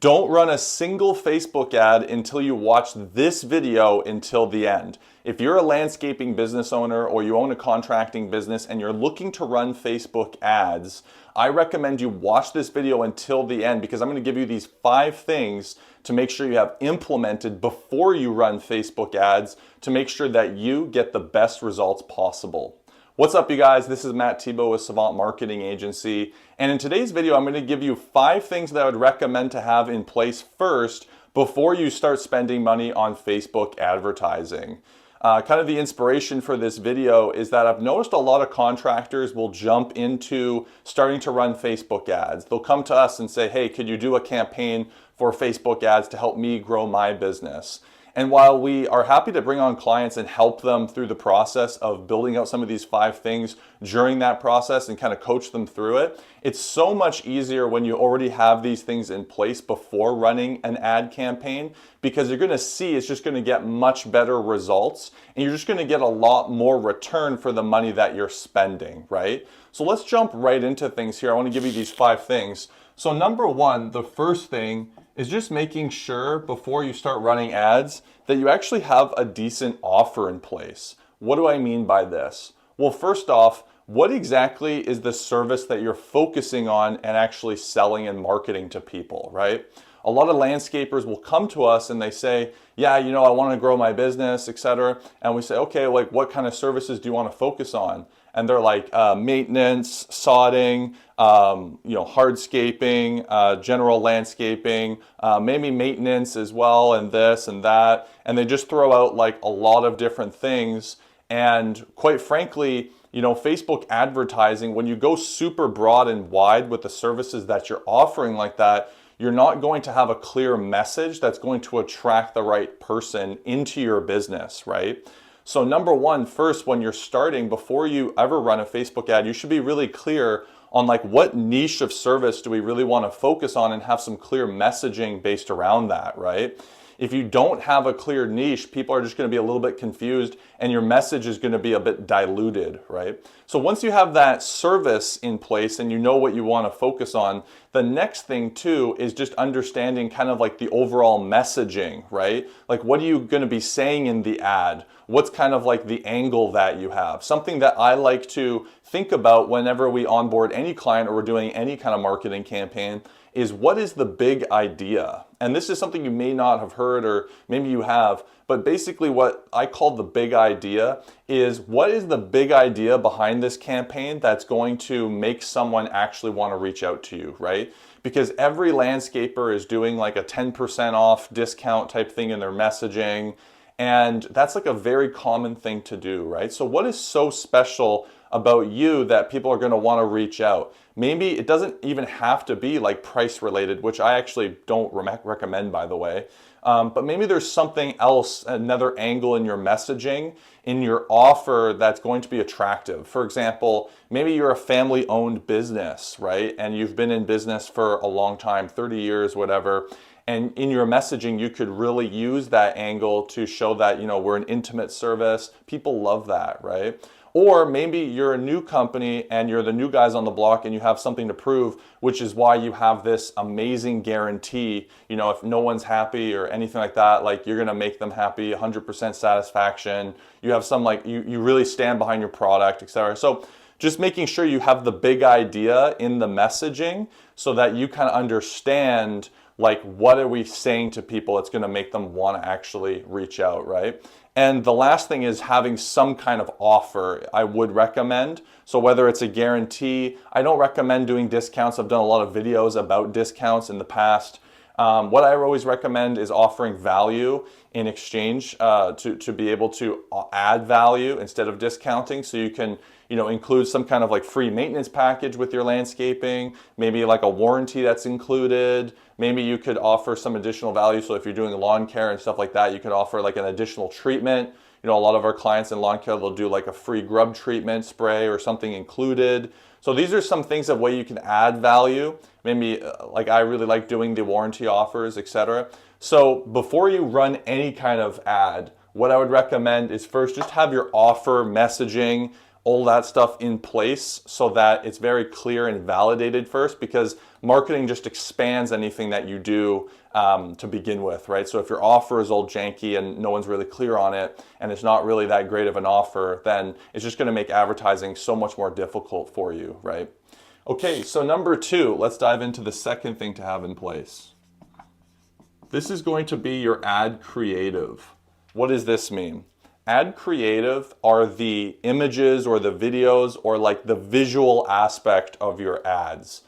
Don't run a single Facebook ad until you watch this video until the end. If you're a landscaping business owner or you own a contracting business and you're looking to run Facebook ads, I recommend you watch this video until the end because I'm going to give you these 5 things to make sure you have implemented before you run Facebook ads to make sure that you get the best results possible. What's up, you guys? This is Matt Thibeau with Savant Marketing Agency, and in today's video I'm going to give you 5 things that I would recommend to have in place first before you start spending money on Facebook advertising. Kind of the inspiration for this video is that I've noticed a lot of contractors will jump into starting to run Facebook ads. They'll come to us and say, hey, could you do a campaign for Facebook ads to help me grow my business? And while we are happy to bring on clients and help them through the process of building out some of these 5 things during that process and kind of coach them through it, it's so much easier when you already have these things in place before running an ad campaign, because you're going to see it's just going to get much better results and you're just going to get a lot more return for the money that you're spending, right? So let's jump right into things here. I want to give you these 5 things. So number 1, the first thing is just making sure before you start running ads that you actually have a decent offer in place. What do I mean by this? Well, first off, what exactly is the service that you're focusing on and actually selling and marketing to people, right? A lot of landscapers will come to us and they say, yeah, you know, I want to grow my business, etc. And we say, okay, like what kind of services do you want to focus on? And they're like maintenance, sodding, hardscaping, general landscaping, maybe maintenance as well, and this and that. And they just throw out like a lot of different things. And quite frankly, you know, Facebook advertising, when you go super broad and wide with the services that you're offering like that, you're not going to have a clear message that's going to attract the right person into your business, right? So number 1, first, when you're starting, before you ever run a Facebook ad, you should be really clear on like what niche of service do we really want to focus on and have some clear messaging based around that, right? If you don't have a clear niche, people are just going to be a little bit confused and your message is going to be a bit diluted, right? So once you have that service in place and you know what you want to focus on, the next thing too is just understanding kind of like the overall messaging, right? Like what are you going to be saying in the ad? What's kind of like the angle that you have? Something that I like to think about whenever we onboard any client or we're doing any kind of marketing campaign is what is the big idea? And this is something you may not have heard or maybe you have, but basically what I call the big idea is what is the big idea behind this campaign that's going to make someone actually want to reach out to you, right? Because every landscaper is doing like a 10% off discount type thing in their messaging, and that's like a very common thing to do, right? So what is so special about you that people are going to want to reach out? Maybe it doesn't even have to be like price related, which I actually don't recommend, by the way. But maybe there's something else, another angle in your messaging, in your offer that's going to be attractive. For example, maybe you're a family owned business, right? And you've been in business for a long time, 30 years, whatever. And in your messaging, you could really use that angle to show that, you know, we're an intimate service. People love that, right? Or maybe you're a new company and you're the new guys on the block and you have something to prove, which is why you have this amazing guarantee. You know, if no one's happy or anything like that, like you're going to make them happy, 100% satisfaction. You have some like, you really stand behind your product, etc. So just making sure you have the big idea in the messaging so that you kind of understand like what are we saying to people that's going to make them want to actually reach out, right? And the last thing is having some kind of offer I would recommend. So whether it's a guarantee, I don't recommend doing discounts. I've done a lot of videos about discounts in the past. What I always recommend is offering value in exchange to be able to add value instead of discounting. So you can, you know, include some kind of like free maintenance package with your landscaping, maybe like a warranty that's included. Maybe you could offer some additional value. So if you're doing lawn care and stuff like that, you could offer like an additional treatment. You know, a lot of our clients in lawn care, they'll do like a free grub treatment spray or something included. So these are some things of way you can add value. Maybe like I really like doing the warranty offers, etc. So before you run any kind of ad, what I would recommend is first just have your offer messaging all that stuff in place so that it's very clear and validated first, because marketing just expands anything that you do to begin with, right? So if your offer is all janky and no one's really clear on it and it's not really that great of an offer, then it's just going to make advertising so much more difficult for you, right? Okay, so number 2, let's dive into the second thing to have in place. This is going to be your ad creative. What does this mean? Ad creative are the images or the videos or like the visual aspect of your ads.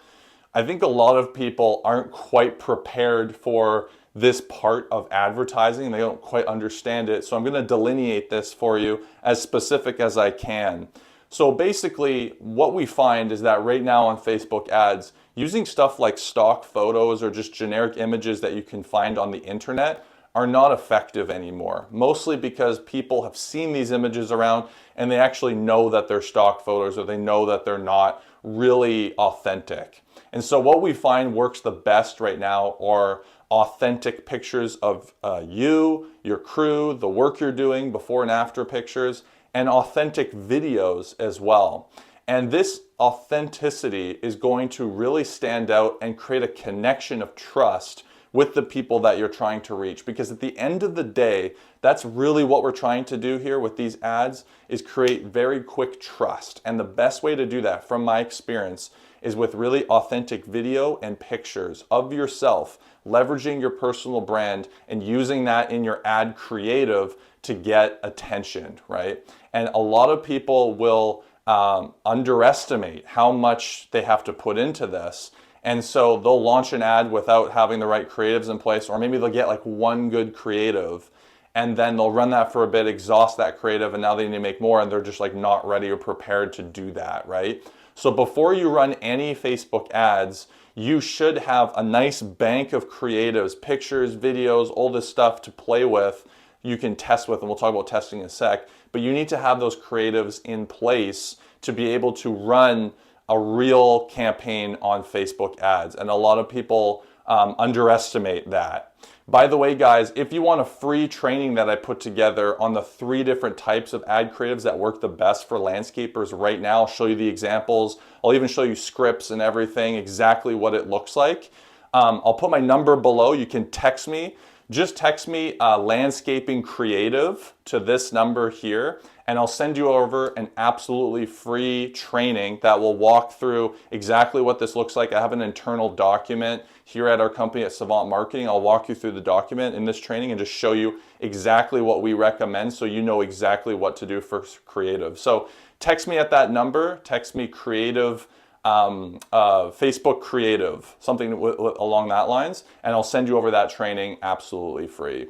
I think a lot of people aren't quite prepared for this part of advertising. They don't quite understand it. So I'm going to delineate this for you as specific as I can. So basically what we find is that right now on Facebook ads, using stuff like stock photos or just generic images that you can find on the internet are not effective anymore. Mostly because people have seen these images around and they actually know that they're stock photos, or they know that they're not really authentic. And so what we find works the best right now are authentic pictures of you, your crew, the work you're doing, before and after pictures, and authentic videos as well. And this authenticity is going to really stand out and create a connection of trust with the people that you're trying to reach. Because at the end of the day, that's really what we're trying to do here with these ads, is create very quick trust. And the best way to do that, from my experience, is with really authentic video and pictures of yourself, leveraging your personal brand and using that in your ad creative to get attention, right? And a lot of people will underestimate how much they have to put into this. And so they'll launch an ad without having the right creatives in place, or maybe they'll get like one good creative and then they'll run that for a bit, exhaust that creative, and now they need to make more, and they're just like not ready or prepared to do that, right? So before you run any Facebook ads, you should have a nice bank of creatives, pictures, videos, all this stuff to play with. You can test with, and we'll talk about testing in a sec, but you need to have those creatives in place to be able to run a real campaign on Facebook ads. And a lot of people underestimate that. By the way, guys, if you want a free training that I put together on the 3 different types of ad creatives that work the best for landscapers right now, I'll show you the examples. I'll even show you scripts and everything, exactly what it looks like. I'll put my number below. You can text me. Just text me landscaping creative to this number here, and I'll send you over an absolutely free training that will walk through exactly what this looks like. I have an internal document here at our company at Savant Marketing. I'll walk you through the document in this training and just show you exactly what we recommend, so you know exactly what to do for creative. So text me at that number, text me creative, Facebook creative, something along that lines, and I'll send you over that training absolutely free.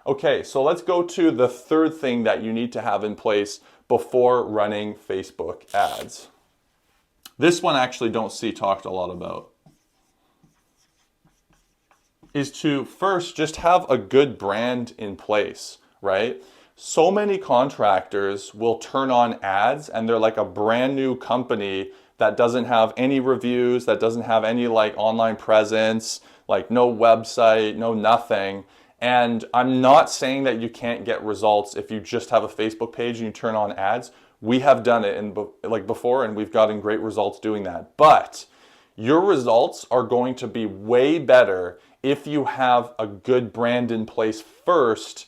Okay, so let's go to the third thing that you need to have in place before running Facebook ads. This one actually don't see talked a lot about, is to first just have a good brand in place, right? So many contractors will turn on ads and they're like a brand new company that doesn't have any reviews, that doesn't have any like online presence, like no website, no nothing. And I'm not saying that you can't get results if you just have a Facebook page and you turn on ads. We have done it before, and we've gotten great results doing that. But your results are going to be way better if you have a good brand in place first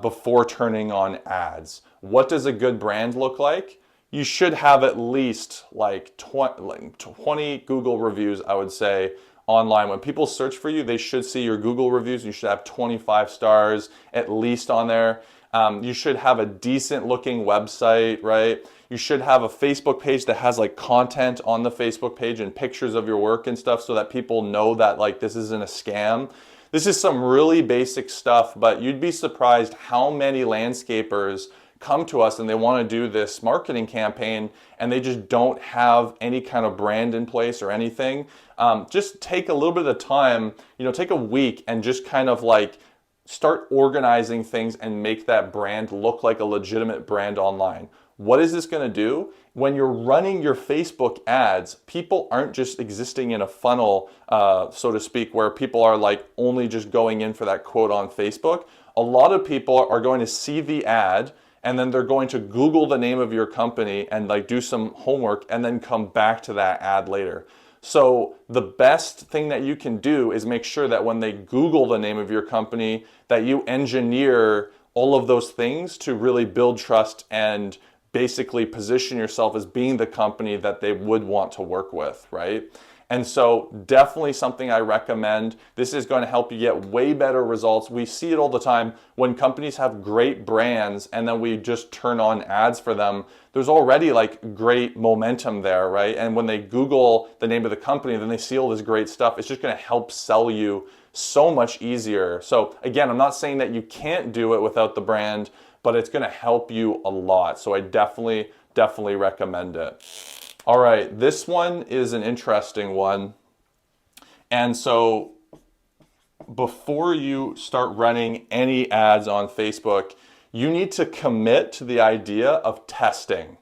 before turning on ads. What does a good brand look like? You should have at least like 20 Google reviews, I would say, online. When people search for you, they should see your Google reviews. You should have 25 stars at least on there. You should have a decent looking website, right? You should have a Facebook page that has like content on the Facebook page and pictures of your work and stuff, so that people know that like this isn't a scam. This is some really basic stuff, but you'd be surprised how many landscapers come to us and they want to do this marketing campaign and they just don't have any kind of brand in place or anything. Just take a little bit of time, take a week and just kind of like start organizing things and make that brand look like a legitimate brand online. What is this going to do? When you're running your Facebook ads, people aren't just existing in a funnel, so to speak, where people are like only just going in for that quote on Facebook. A lot of people are going to see the ad and then they're going to Google the name of your company and like do some homework and then come back to that ad later. So the best thing that you can do is make sure that when they Google the name of your company, that you engineer all of those things to really build trust and basically position yourself as being the company that they would want to work with, right? And so definitely something I recommend. This is going to help you get way better results. We see it all the time when companies have great brands and then we just turn on ads for them. There's already like great momentum there, right? And when they Google the name of the company, then they see all this great stuff. It's just going to help sell you so much easier. So again, I'm not saying that you can't do it without the brand, but it's going to help you a lot. So I definitely recommend it. All right, this one is an interesting one. And so before you start running any ads on Facebook, you need to commit to the idea of testing.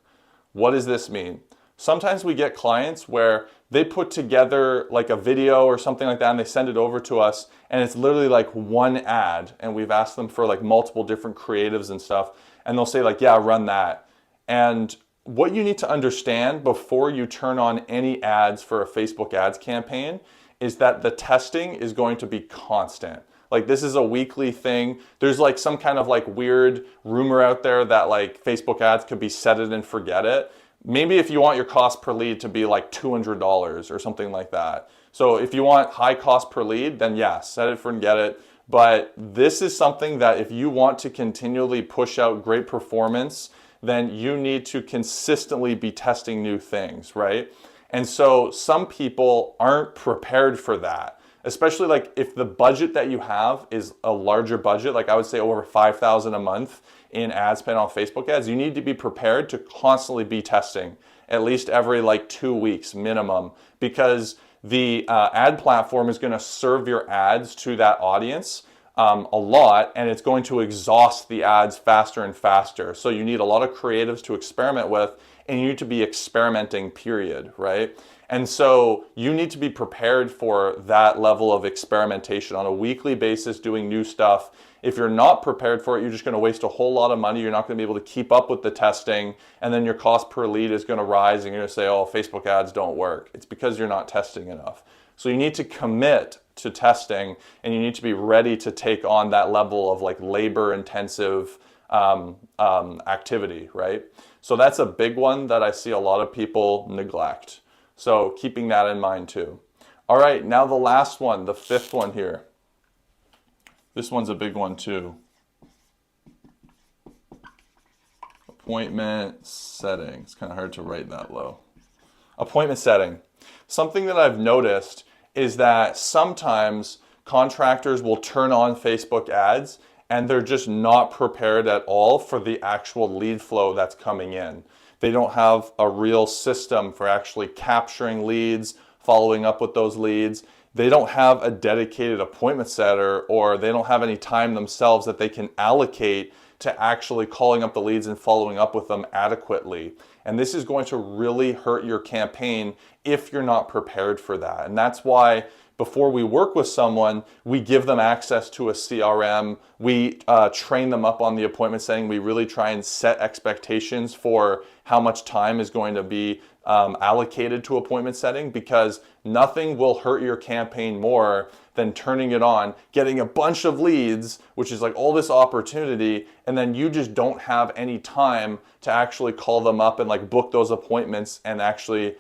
What does this mean? Sometimes we get clients where they put together like a video or something like that and they send it over to us and it's literally like one ad, and we've asked them for like multiple different creatives and stuff, and they'll say like, yeah, run that. And what you need to understand before you turn on any ads for a Facebook ads campaign is that the testing is going to be constant. Like this is a weekly thing. There's like some kind of like weird rumor out there that like Facebook ads could be set it and forget it. Maybe if you want your cost per lead to be like $200 or something like that. So if you want high cost per lead, then yeah, set it, forget it. But this is something that if you want to continually push out great performance, then you need to consistently be testing new things, right? And so some people aren't prepared for that, especially like if the budget that you have is a larger budget, like I would say over $5,000 a month in ad spend on Facebook ads, you need to be prepared to constantly be testing at least every like 2 weeks minimum, because the ad platform is going to serve your ads to that audience a lot, and it's going to exhaust the ads faster and faster. So you need a lot of creatives to experiment with, and you need to be experimenting, period, right? And so you need to be prepared for that level of experimentation on a weekly basis, doing new stuff. If you're not prepared for it, you're just going to waste a whole lot of money. You're not going to be able to keep up with the testing, and then your cost per lead is going to rise, and you're going to say, oh, Facebook ads don't work. It's because you're not testing enough. So you need to commit to testing, and you need to be ready to take on that level of like labor intensive activity, right? So that's a big one that I see a lot of people neglect. So keeping that in mind too. All right, now the last one, the fifth one here. This one's a big one too. Appointment setting. It's kind of hard to write that low. Appointment setting. Something that I've noticed is that sometimes contractors will turn on Facebook ads and they're just not prepared at all for the actual lead flow that's coming in. They don't have a real system for actually capturing leads, following up with those leads. They don't have a dedicated appointment setter, or they don't have any time themselves that they can allocate to actually calling up the leads and following up with them adequately. And this is going to really hurt your campaign if you're not prepared for that. And that's why before we work with someone, we give them access to a CRM. We train them up on the appointment setting. We really try and set expectations for how much time is going to be allocated to appointment setting, because nothing will hurt your campaign more than turning it on, getting a bunch of leads, which is like all this opportunity, and then you just don't have any time to actually call them up and like book those appointments and actually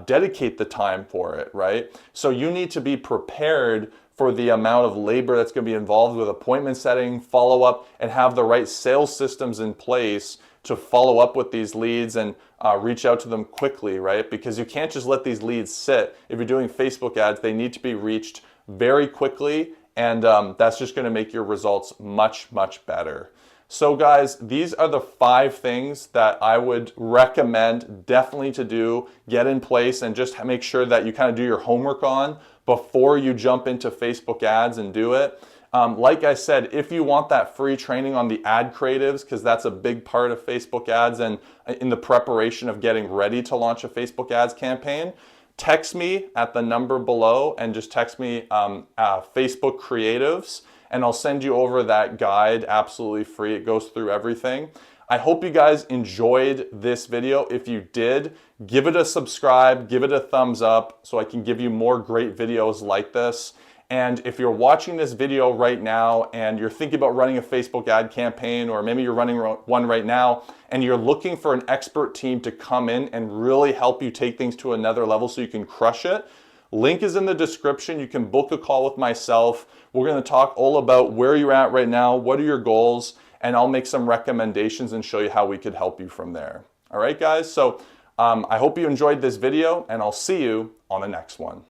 dedicate the time for it, right? So you need to be prepared for the amount of labor that's going to be involved with appointment setting, follow up, and have the right sales systems in place to follow up with these leads and reach out to them quickly, right? Because you can't just let these leads sit. If you're doing Facebook ads, they need to be reached very quickly, and that's just going to make your results much, much better. So guys, these are the 5 things that I would recommend definitely to do, get in place, and just make sure that you kind of do your homework on before you jump into Facebook ads and do it. Like I said, if you want that free training on the ad creatives, because that's a big part of Facebook ads and in the preparation of getting ready to launch a Facebook ads campaign, text me at the number below and just text me Facebook creatives, and I'll send you over that guide absolutely free. It goes through everything. I hope you guys enjoyed this video. If you did, give it a subscribe, give it a thumbs up so I can give you more great videos like this. And if you're watching this video right now and you're thinking about running a Facebook ad campaign, or maybe you're running one right now and you're looking for an expert team to come in and really help you take things to another level so you can crush it, link is in the description. You can book a call with myself. We're going to talk all about where you're at right now, what are your goals, and I'll make some recommendations and show you how we could help you from there. All right, guys? So I hope you enjoyed this video, and I'll see you on the next one.